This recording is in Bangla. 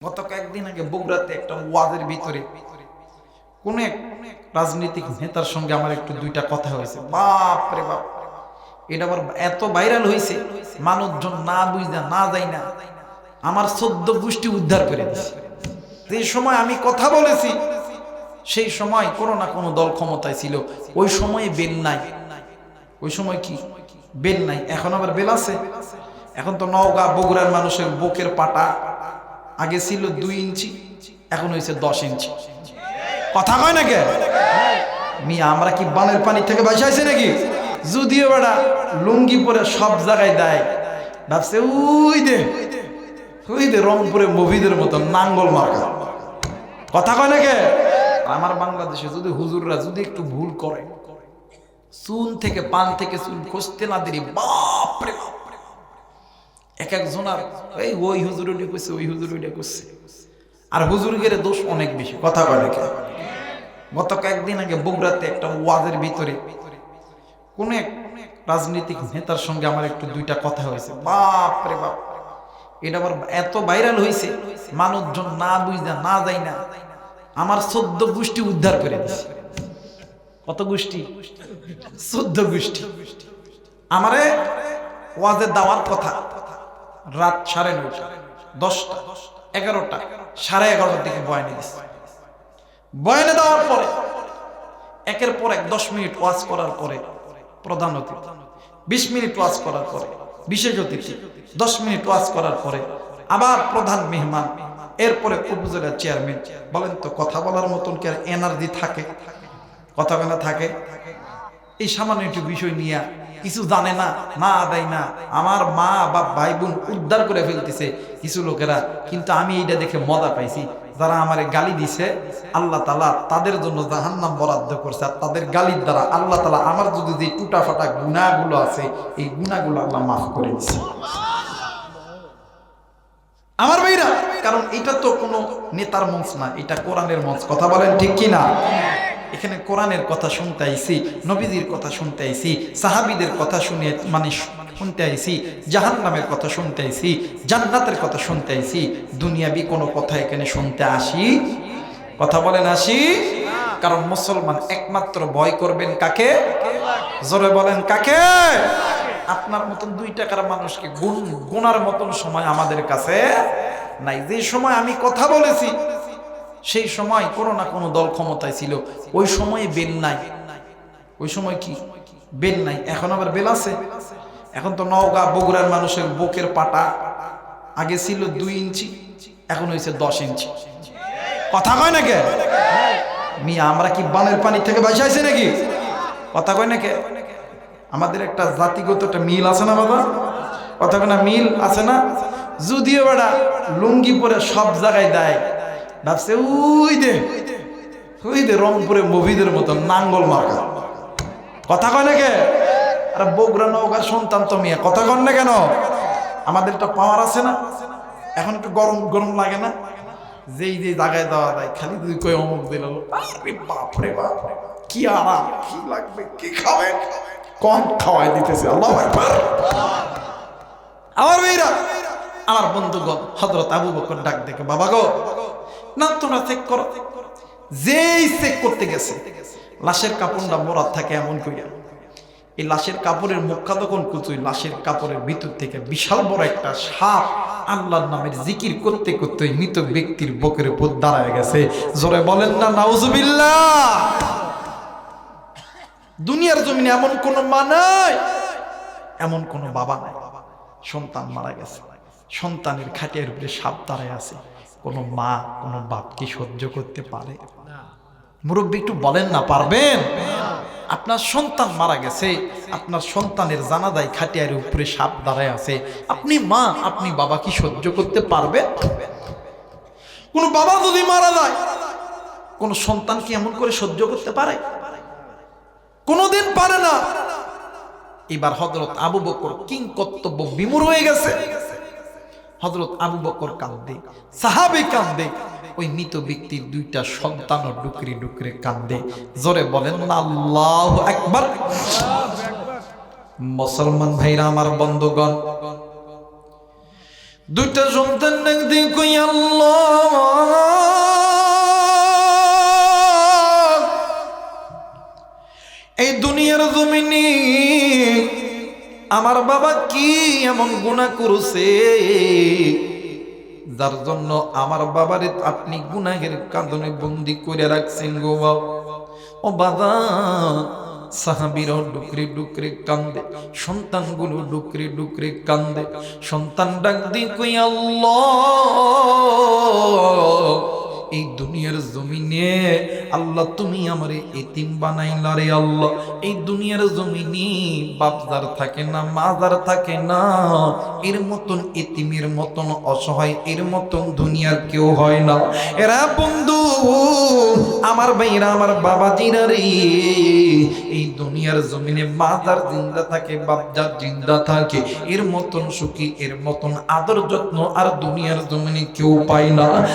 গত কয়েকদিন আগে বগুড়াতে একটা ওয়াজের ভিতরে কোন এক রাজনৈতিক নেতার সঙ্গে আমার একটু দুইটা কথা হয়েছে। বাপ রে বাপ, এটা আবার এত ভাইরাল হয়েছে, মানুষজন না বুঝা না যায় না আমার 14 গোষ্ঠী উদ্ধার করে দিয়েছে। যে সময় আমি কথা বলেছি সেই সময় কোনো না কোনো দল ক্ষমতায় ছিল, ওই সময়ে বেল নাই। ওই সময় কি বেল নাই, এখন আবার বেল আছে। এখন তো নওগাঁ বগুড়ার মানুষের বুকের পাটা আগে ছিল 2 ইঞ্চি, এখন হয়েছে 10 ইঞ্চি। কথা কয় নাকি মিয়া? আমরা কি বানের পানি থেকে বাঁচাইছি নাকি? যদিও বেড়া লুঙ্গি পরে সব জায়গায় দেয়, ভাবছে ওই দে রংপুরে মুভিদের মতো নাঙ্গল মার্কা। কথা কয় নাকি? আমার বাংলাদেশে যদি হুজুররা যদি একটু ভুল করে, চুন থেকে পান থেকে চুন খসতে না দেরি, বাপ রে বাপ, এক একজনার ওই হুজুর ওইটা করছে, ওই হুজুর ওইটা করছে, আর হুজুরের দোষ অনেক বেশি। কথা বলে কে? গত কয়েকদিন আগে বগুড়াতে একটা ওয়াজের ভিতরে কোন এক রাজনৈতিক নেতার সঙ্গে আমার একটু দুইটা কথা হয়েছে। বাপ রে বাপ, এটা আবার এত ভাইরাল হয়েছে, মানুষজন না বুঝা না যায় না আমার 14 গোষ্ঠী উদ্ধার করে দিয়েছে। কত গোষ্ঠী? 14 গোষ্ঠী। আমারে ওয়াজে দেওয়ার কথা রাত 9:30, 10টা, 11টা, 11:30 দিকে বয়ানে দিচ্ছে। বয়ানে দেওয়ার পরে একের পর এক 10 মিনিট ওয়াজ করার পরে প্রধান অতিথি, 20 মিনিট ওয়াজ করার পরে বিশেষ অতিথি, 10 মিনিট ওয়াজ করার পরে আবার প্রধান মেহমান, এরপরে উপজেলা চেয়ারম্যান। বলেন তো কথা বলার মতন কি আর এনার্জি থাকে? কথা বলা থাকে? এই সামান্য একটু বিষয় নিয়ে কিছু জানে না, না দেয় না, আমার মা বা ভাই বোন উদ্ধার করে ফেলতেছে কিছু লোকেরা। কিন্তু আমি এইটা দেখে মজা পাইছি, যারা আমারে গালি দিছে আল্লাহ তাআলা তাদের জন্য জাহান্নাম বরাদ্দ করছে, আর তাদের গালির দ্বারা আল্লাহ তাআলা আমার যদি যে টুটা ফাটা গুনাহগুলো আছে এই গুনাহগুলো আল্লাহ মাফ করে দিছে আমার ভাইরা। কারণ এটা তো কোনো নেতার মঞ্চ না, এটা কোরআনের মঞ্চ। কথা বলেন ঠিক কি না? এখানে কোরআনের কথা শুনতে আইছি, নবীজির কথা শুনতে আইছি, সাহাবীদের কথা শুনতে আইছি, জাহান্নামের কথা শুনতে আইছি, জান্নাতের কথা শুনতে আইছি। দুনিয়াবি কোনো কথা এখানে শুনতে আসি? কথা বলেন আসি? কারণ মুসলমান একমাত্র ভয় করবেন কাকে? জোরে বলেন কাকে? আপনার মতন 2 টাকার মানুষকে গুনার মতন সময় আমাদের কাছে নাই। যে সময় আমি কথা বলেছি সেই সময় কোনো না কোনো দল ক্ষমতায় ছিল, ওই সময়ে বেল নাই। ওই সময় কি বেল নাই, এখন আবার বেল আছে। এখন তো নওগাঁ বগুড়ার মানুষের বুকের পাটা আগে ছিল 2 ইঞ্চি, এখন হয়েছে 10 ইঞ্চি। কথা কয় নাকি মিয়া? আমরা কি বানের পানি থেকে বাঁচাইছি নাকি? কথা কয় নাকি? আমাদের একটা জাতিগত একটা মিল আছে না বাবা? কথা কয় না? মিল আছে না? যদিও বেড়া লুঙ্গি পরে সব জায়গায় দেয়, ভাবছে ওই দে রংপুরে মুভিদের মতো নাঙ্গল মার্কা। কথা কয় না কে? আর বগুড়া নওগাঁর সন্তান তো মিয়া, কথা কন না কেন? আমাদের একটা পাওয়ার আছে না? এখন একটু গরম গরম লাগে না? যেই যে জায়গায় দেওয়া যায় খালি দুই কই অমুক দিল, আরে বাপ রে বাপ, কি আরাম, কি লাগবে, কি খাবেন, কম খাওয়াই দিতেছে। আল্লাহু আকবার। আমার ভাইরা, আমার বন্ধুগণ, হযরত আবু বকর ডাক দেখে, বাবা গো না তোমরা চেক করো। যেই চেক করতে গেছে লাশের কাপড়টা মোড়া থাকে এমন কইরা, এই লাশের কাপড়ের মুখটা তখন কুচুই, লাশের কাপড়ের ভিতর থেকে বিশাল বড় একটা সাপ আল্লাহর নামের জিকির করতে করতে মৃত ব্যক্তির বুকের উপর দাঁড়ায় গেছে। জোরে বলেন না নাউজুবিল্লাহ। দুনিয়ার জমিনে এমন কোন মা নাই, এমন কোন বাবা নাই, সন্তান মারা গেছে, সন্তানের খাটিয়ার উপরে সাপ দাঁড়ায় আছে। কোন মা কোন বাপ কি সহ্য করতে পারে? মুরব্বী একটু বলেন না, পারবেন? আপনার সন্তান মারা গেছে, আপনার সন্তানের জানাজায় খাটিয়ার উপরে সাপ দাঁড়ায় আছে, আপনি মা আপনি বাবা কি সহ্য করতে পারবেন? কোন বাবা যদি মারা যায় কোন সন্তান কি এমন করে সহ্য করতে পারে? কোনদিন পারে না। এবার হযরত আবু বকর কিং কর্তব্য বিমূঢ় হয়ে গেছে। হযরত আবু বকর কাঁদে, সাহাবী কাঁদে, ওই মৃত ব্যক্তির 2টা সন্তানও ডুকরে ডুকরে কাঁদে। জোরে বলেন না আল্লাহু আকবার। মুসলমান ভাইরা আমার বন্ধুগণ, দুইটা সন্তান ডাক দিয়ে কই আল্লাহ, এই দুনিয়ার জমিনে আমার বাবা কি এমন গুনাহ করছে যার জন্য আমার বাবারে আপনি গুনাহের কাঁদনে বন্দি করে রাখছেন গো বাবা। ও বাবা, সাহাবীরাও ডুকরে ডুকরে কান্দে, সন্তানগুলো ডুকরে ডুকরে কান্দে। সন্তান ডাক দিয়ে কই আল্লাহ, এই দুনিয়ার জমিনে আল্লাহ তুমি আমারে এতিম বানাইলা রে আল্লাহ। এই দুনিয়ার জমিনে বাপ যার থাকে না, মা যার থাকে না, এর মতন এতিমের মতন অসহায়, এর মতন দুনিয়ার কেউ হয় না। এরা বন্ধু আমার ভাইরা, আমার বাবাজিরা রে, এই দুনিয়ার জমিনে মা যার জিন্দা থাকে, বাপ যার জিন্দা থাকে, এর মতন সুখী, এর মতন আদর যত্ন আর দুনিয়ার জমিনে কেউ পায় না।